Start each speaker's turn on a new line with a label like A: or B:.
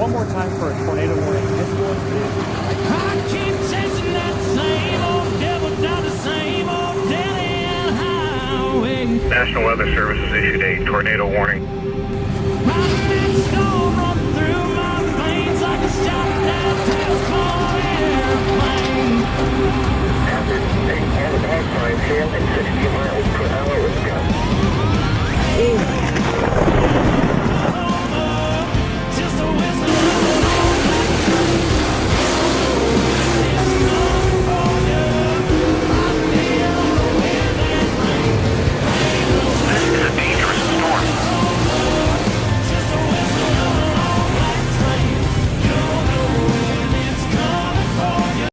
A: One more time for a tornado warning. This one is.
B: I keep chasing that same old devil down the same old dead-end highway.
C: National Weather Service has issued a tornado warning.
B: My fist gone run through my veins like a shot down tailspin airplane.
C: Hazard, 8 on the dog line, 60 miles per